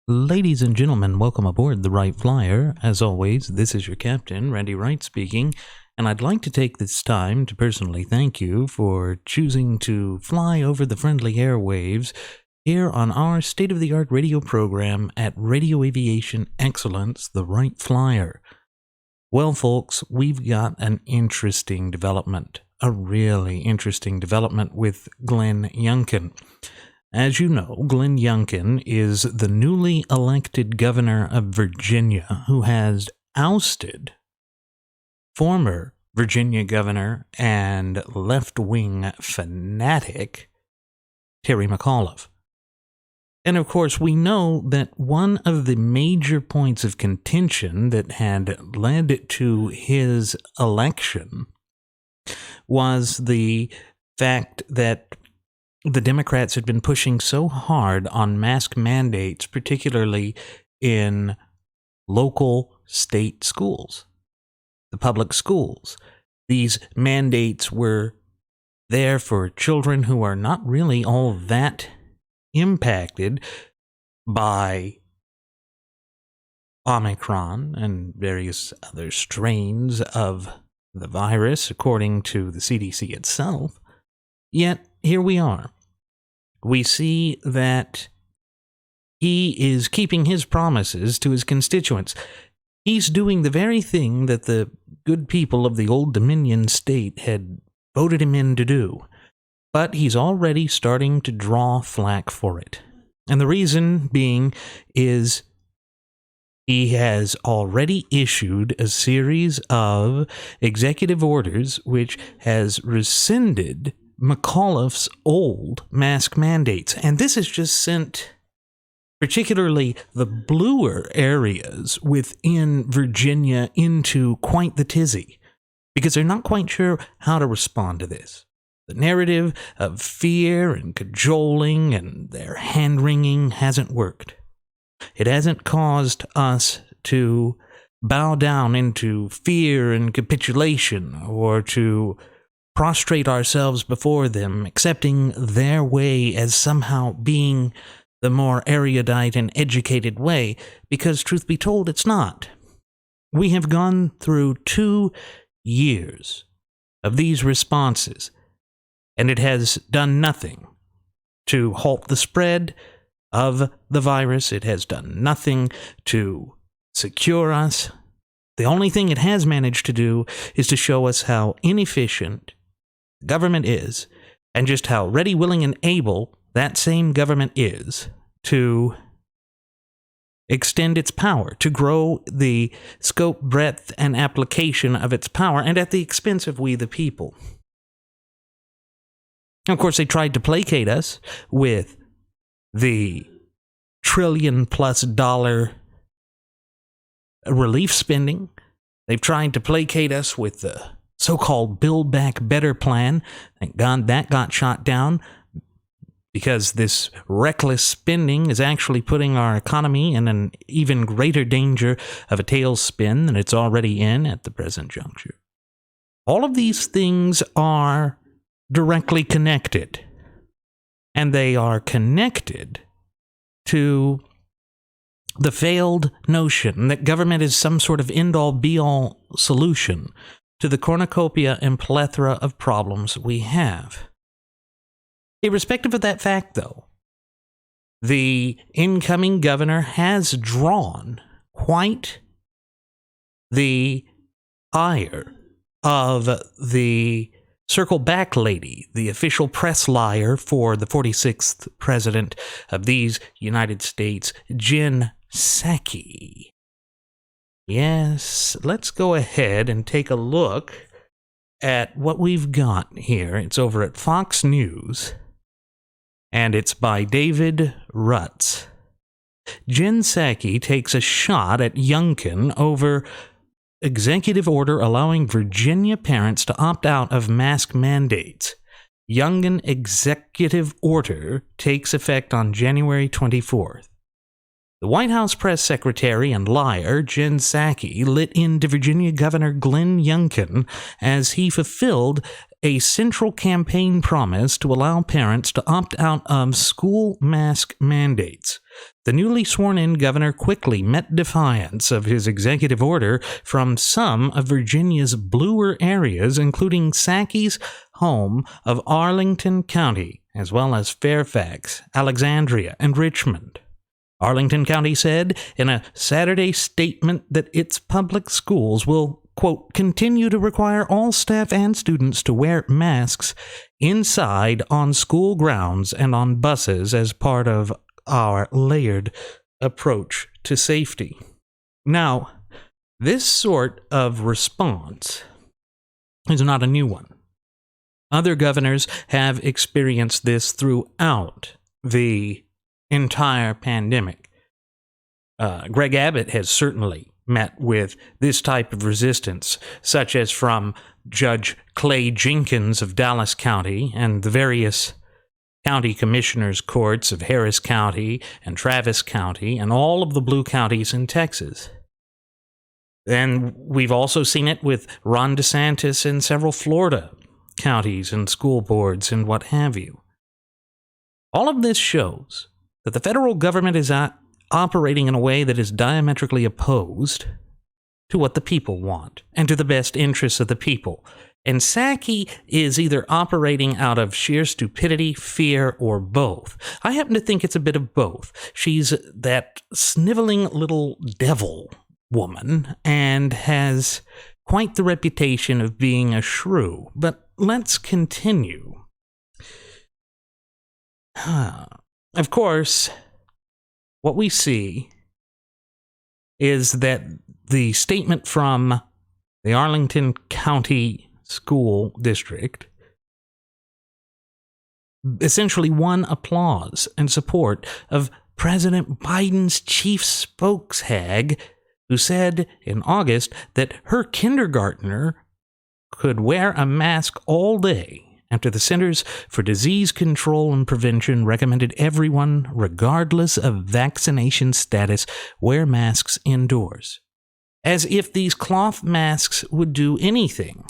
Ladies and gentlemen, welcome aboard the Wright Flyer. As always, this is your captain, Randy Wright speaking, and I'd like to take this time to personally thank you for choosing to fly over the friendly airwaves here on our state-of-the-art radio program at Radio Aviation Excellence, the Wright Flyer. Well, folks, we've got an interesting development, a really interesting development with Glenn Youngkin. As you know, Glenn Youngkin is the newly elected governor of Virginia who has ousted former Virginia governor and left-wing fanatic Terry McAuliffe. And of course, we know that one of the major points of contention that had led to his election was the fact that the Democrats had been pushing so hard on mask mandates, particularly in local state schools, the public schools. These mandates were there for children who are not really all that impacted by Omicron and various other strains of the virus, according to the CDC itself. Yet, here we are. We see that he is keeping his promises to his constituents. He's doing the very thing that the good people of the Old Dominion state had voted him in to do. But he's already starting to draw flack for it. And the reason being is he has already issued a series of executive orders which has rescinded McAuliffe's old mask mandates. And this has just sent particularly the bluer areas within Virginia into quite the tizzy, because they're not quite sure how to respond to this. The narrative of fear and cajoling and their hand-wringing hasn't worked. It hasn't caused us to bow down into fear and capitulation or to prostrate ourselves before them, accepting their way as somehow being the more erudite and educated way, because truth be told, it's not. We have gone through 2 years of these responses, and it has done nothing to halt the spread of the virus. It has done nothing to secure us. The only thing it has managed to do is to show us how inefficient government is, and just how ready, willing, and able that same government is to extend its power, to grow the scope, breadth, and application of its power, and at the expense of we the people. Of course, they tried to placate us with the $1 trillion+ relief spending. They've tried to placate us with the so-called Build Back Better plan. Thank God that got shot down, because this reckless spending is actually putting our economy in an even greater danger of a tailspin than it's already in at the present juncture. All of these things are directly connected, and they are connected to the failed notion that government is some sort of end-all be-all solution to the cornucopia and plethora of problems we have. Irrespective of that fact, though, the incoming governor has drawn quite the ire of the circle back lady, the official press liar for the 46th president of these United States, Jen Psaki. Yes, let's go ahead and take a look at what we've got here. It's over at Fox News, and it's by David Rutz. Jen Psaki takes a shot at Youngkin over executive order allowing Virginia parents to opt out of mask mandates. Youngkin executive order takes effect on January 24th. The White House press secretary and liar, Jen Psaki, lit into Virginia Governor Glenn Youngkin as he fulfilled a central campaign promise to allow parents to opt out of school mask mandates. The newly sworn-in governor quickly met defiance of his executive order from some of Virginia's bluer areas, including Psaki's home of Arlington County, as well as Fairfax, Alexandria, and Richmond. Arlington County said in a Saturday statement that its public schools will, quote, continue to require all staff and students to wear masks inside on school grounds and on buses as part of our layered approach to safety. Now, this sort of response is not a new one. Other governors have experienced this throughout the entire pandemic. Greg Abbott has certainly met with this type of resistance, such as from Judge Clay Jenkins of Dallas County and the various county commissioners' courts of Harris County and Travis County and all of the blue counties in Texas. And we've also seen it with Ron DeSantis in several Florida counties and school boards and what have you. All of this shows that the federal government is operating in a way that is diametrically opposed to what the people want and to the best interests of the people. And Psaki is either operating out of sheer stupidity, fear, or both. I happen to think it's a bit of both. She's that sniveling little devil woman and has quite the reputation of being a shrew. But let's continue. Of course, what we see is that the statement from the Arlington County School District essentially won applause and support of President Biden's chief spokeshag, who said in August that her kindergartner could wear a mask all day after the Centers for Disease Control and Prevention recommended everyone, regardless of vaccination status, wear masks indoors. As if these cloth masks would do anything.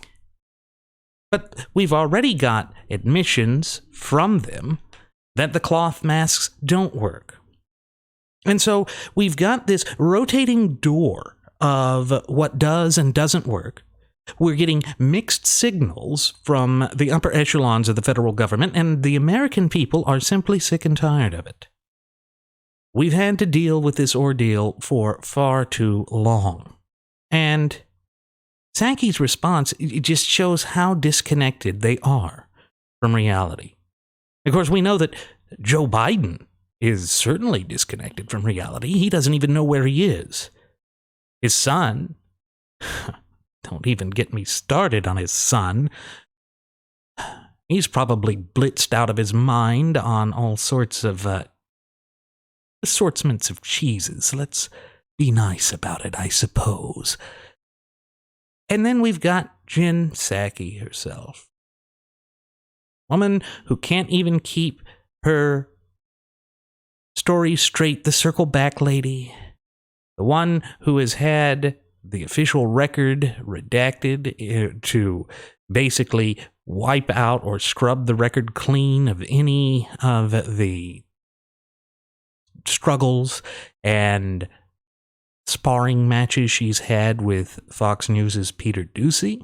But we've already got admissions from them that the cloth masks don't work. And so we've got this rotating door of what does and doesn't work. We're getting mixed signals from the upper echelons of the federal government, and the American people are simply sick and tired of it. We've had to deal with this ordeal for far too long. And Psaki's response, it just shows how disconnected they are from reality. Of course, we know that Joe Biden is certainly disconnected from reality. He doesn't even know where he is. His son, don't even get me started on his son. He's probably blitzed out of his mind on all sorts of assortments of cheeses. Let's be nice about it, I suppose. And then we've got Jen Psaki herself. Woman who can't even keep her story straight, the circle back lady. The one who has had the official record redacted to basically wipe out or scrub the record clean of any of the struggles and sparring matches she's had with Fox News' Peter Doocy.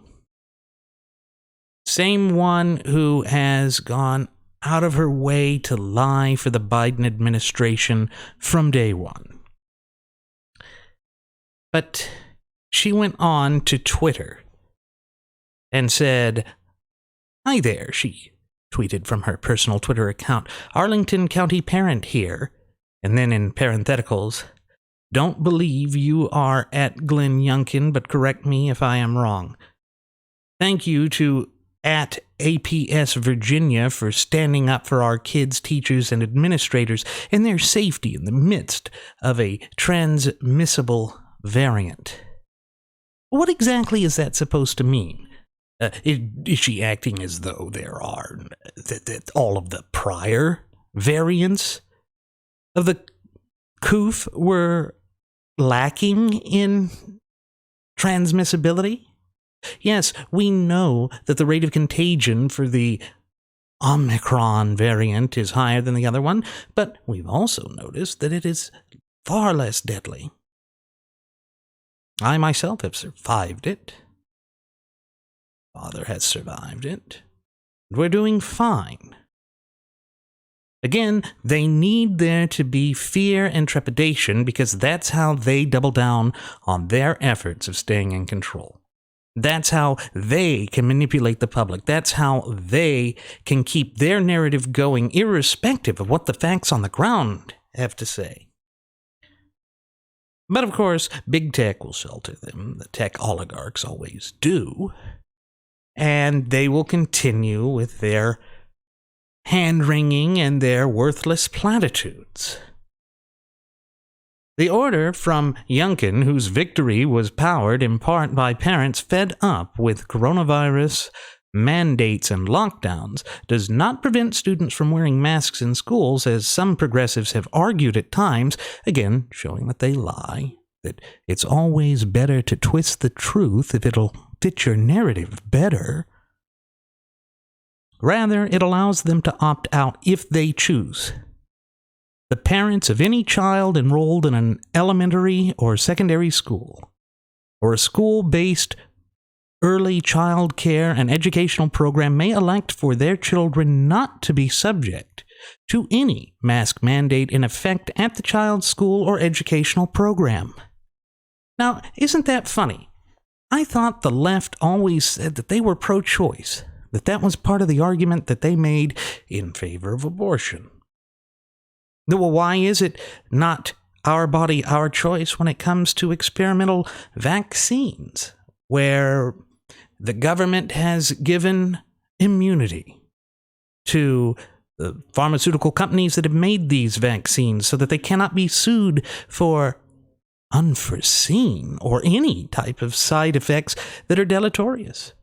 Same one who has gone out of her way to lie for the Biden administration from day one. But she went on to Twitter and said, "Hi there," she tweeted from her personal Twitter account, "Arlington County parent here," and then in parentheticals, "Don't believe you are at Glenn Youngkin, but correct me if I am wrong. Thank you to at APS Virginia for standing up for our kids, teachers, and administrators and their safety in the midst of a transmissible variant." What exactly is that supposed to mean? Is she acting as though there are that all of the prior variants of the COOF were lacking in transmissibility? Yes, we know that the rate of contagion for the Omicron variant is higher than the other one, but we've also noticed that it is far less deadly. I myself have survived it. Father has survived it. We're doing fine. Again, they need there to be fear and trepidation because that's how they double down on their efforts of staying in control. That's how they can manipulate the public. That's how they can keep their narrative going, irrespective of what the facts on the ground have to say. But of course, big tech will shelter them. The tech oligarchs always do. And they will continue with their hand-wringing and their worthless platitudes. The order from Youngkin, whose victory was powered in part by parents fed up with coronavirus mandates and lockdowns, does not prevent students from wearing masks in schools, as some progressives have argued at times, again showing that they lie, that it's always better to twist the truth if it'll fit your narrative better. Rather, it allows them to opt out if they choose. The parents of any child enrolled in an elementary or secondary school, or a school-based early child care and educational program may elect for their children not to be subject to any mask mandate in effect at the child's school or educational program. Now, isn't that funny? I thought the left always said that they were pro-choice, that was part of the argument that they made in favor of abortion. Well, why is it not our body, our choice when it comes to experimental vaccines, where the government has given immunity to the pharmaceutical companies that have made these vaccines so that they cannot be sued for unforeseen or any type of side effects that are deleterious?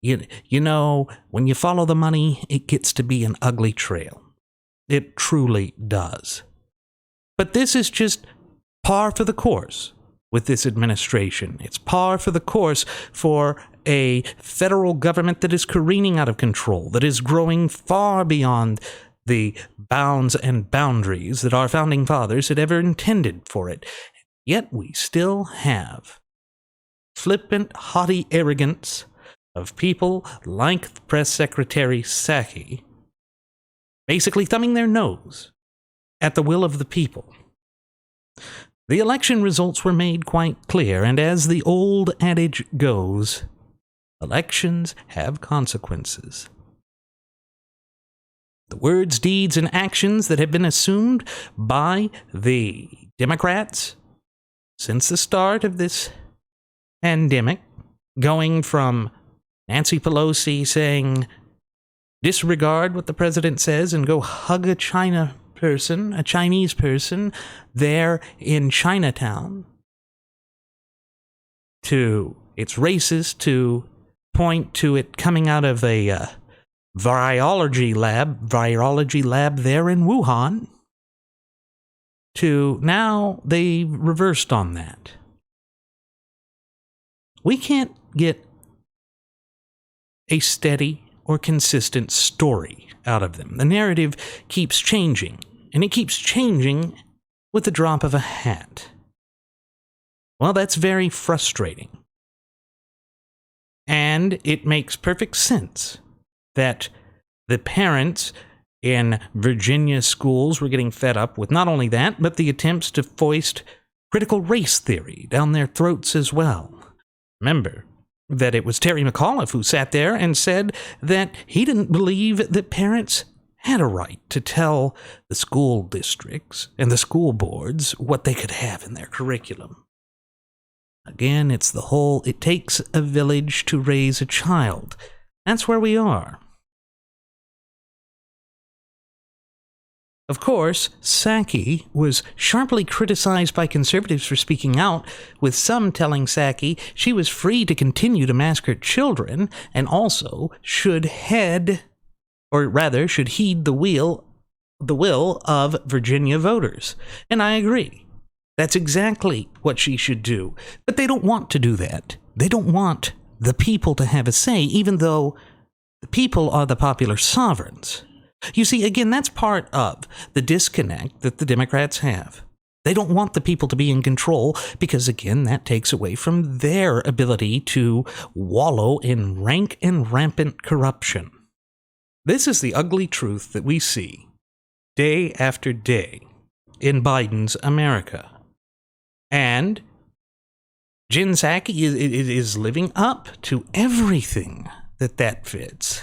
You know, when you follow the money, it gets to be an ugly trail. It truly does. But this is just par for the course with this administration. It's par for the course for a federal government that is careening out of control, that is growing far beyond the bounds and boundaries that our founding fathers had ever intended for it. Yet we still have flippant, haughty arrogance of people like Press Secretary Psaki, basically thumbing their nose at the will of the people. The election results were made quite clear, and as the old adage goes, elections have consequences. The words, deeds, and actions that have been assumed by the Democrats since the start of this pandemic, going from Nancy Pelosi saying, disregard what the president says and go hug a Chinese person there in Chinatown, to it's racist to point to it coming out of a virology lab there in Wuhan, to now they reversed on that. We can't get a steady or consistent story out of them. The narrative keeps changing, and it keeps changing with the drop of a hat. Well, that's very frustrating. And it makes perfect sense that the parents in Virginia schools were getting fed up with not only that, but the attempts to foist critical race theory down their throats as well. Remember that it was Terry McAuliffe who sat there and said that he didn't believe that parents had a right to tell the school districts and the school boards what they could have in their curriculum. Again, it's the whole, it takes a village to raise a child. That's where we are. Of course, Psaki was sharply criticized by conservatives for speaking out, with some telling Psaki she was free to continue to mask her children and also should heed the will of Virginia voters. And I agree. That's exactly what she should do. But they don't want to do that. They don't want the people to have a say, even though the people are the popular sovereigns. You see, again, that's part of the disconnect that the Democrats have. They don't want the people to be in control because, again, that takes away from their ability to wallow in rank and rampant corruption. This is the ugly truth that we see day after day in Biden's America. And Jen Psaki is living up to everything that fits.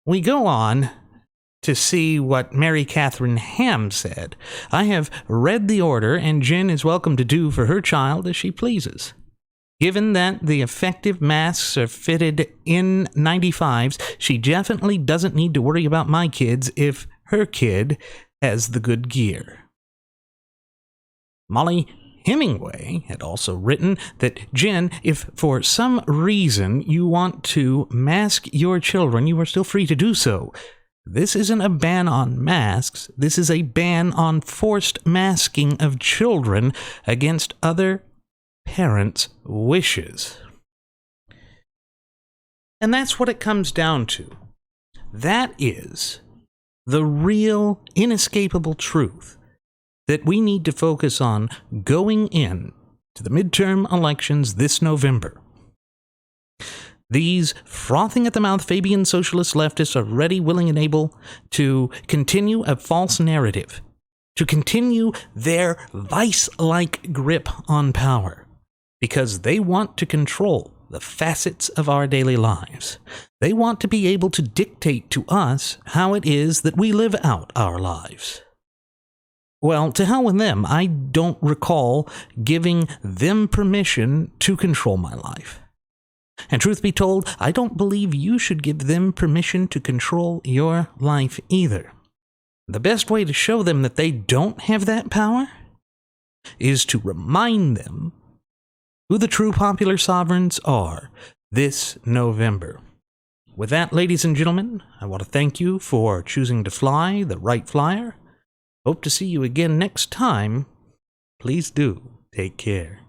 We go on to see what Mary Catherine Ham said. I have read the order, and Jen is welcome to do for her child as she pleases. Given that the effective masks are fitted N95s, she definitely doesn't need to worry about my kids if her kid has the good gear. Molly Hemingway had also written that, Jen, if for some reason you want to mask your children, you are still free to do so. This isn't a ban on masks. This is a ban on forced masking of children against other parents' wishes. And that's what it comes down to. That is the real, inescapable truth that we need to focus on going in to the midterm elections this November. These frothing at the mouth Fabian socialist leftists are ready, willing, and able to continue a false narrative, to continue their vice-like grip on power, because they want to control the facets of our daily lives. They want to be able to dictate to us how it is that we live out our lives. Well, to hell with them. I don't recall giving them permission to control my life. And truth be told, I don't believe you should give them permission to control your life either. The best way to show them that they don't have that power is to remind them who the true popular sovereigns are this November. With that, ladies and gentlemen, I want to thank you for choosing to fly the right flyer. Hope to see you again next time. Please do take care.